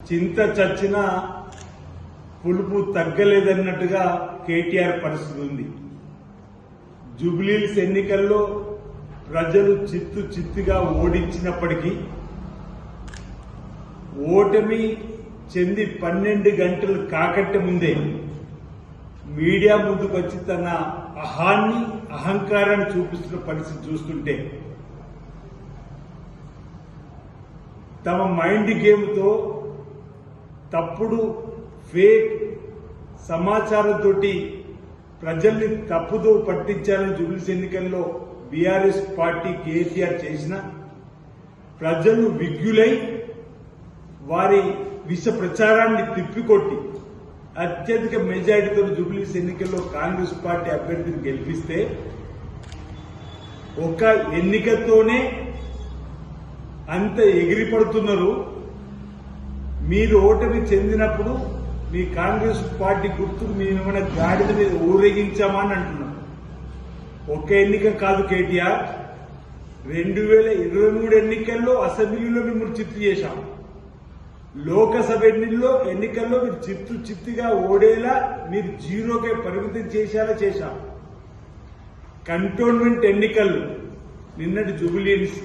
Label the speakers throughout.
Speaker 1: చింత చచ్చినా పులుపు తగ్గలేదన్నట్టుగా కేటీఆర్ పరిస్థితి ఉంది. జూబ్లీహిల్స్ ఎన్నికల్లో ప్రజలు చిత్తుగా ఓడించినప్పటికీ ఓటమి చెంది 12 గంటలు కాకంటే ముందే మీడియా ముందుకు వచ్చి తన అహంకారాన్ని చూపిస్తున్న పరిస్థితి చూస్తుంటే తమ మైండ్ గేమ్తో తప్పుడు ఫేక్ సమాచారంతో ప్రజల్ని తప్పుదో పట్టించాలని జూబ్లీహిల్స్ ఎన్నికల్లో బీఆర్ఎస్ పార్టీ కేసీఆర్ చేసిన ప్రజలు విజ్ఞులై వారి విష ప్రచారాన్ని తిప్పికొట్టి అత్యధిక మెజారిటీతో జూబ్లీహిల్స్ ఎన్నికల్లో కాంగ్రెస్ పార్టీ అభ్యర్థిని గెలిపిస్తే ఒక ఎన్నికతోనే అంత ఎగిరిపడుతున్నారు. మీరు ఓటమి చెందినప్పుడు మీ కాంగ్రెస్ పార్టీ గుర్తుకు మేమేమైనా గాడిద మీద ఊరేగించామని అంటున్నారు. ఒక్క ఎన్నిక కాదు కేటీఆర్, 2023 ఎన్నికల్లో అసెంబ్లీలో మిమ్మల్ని చిత్తు చేశాం. లోకసభ ఎన్నికల్లో మీరు చిత్తుగా ఓడేలా మీరు జీరోకే పరిమితం చేశాం. కంటోన్మెంట్ ఎన్నికలు, నిన్నటి జూబ్లీహిల్స్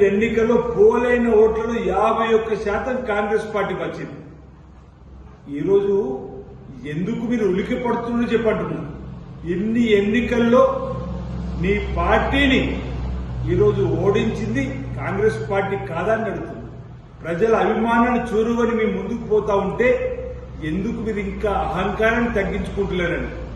Speaker 1: ఎన్నికల్లో పోలైన ఓట్లలో 51% కాంగ్రెస్ పార్టీకి వచ్చింది. ఈరోజు ఎందుకు మీరు ఉలికి పడుతుందో చెప్పంటున్నారు. ఇన్ని ఎన్నికల్లో నీ పార్టీని ఈరోజు ఓడించింది కాంగ్రెస్ పార్టీ కాదని అడుగుతుంది. ప్రజల అభిమానాన్ని చూరుకొని మీ ముందుకు పోతా ఉంటే ఎందుకు మీరు ఇంకా అహంకారాన్ని తగ్గించుకుంటలేరని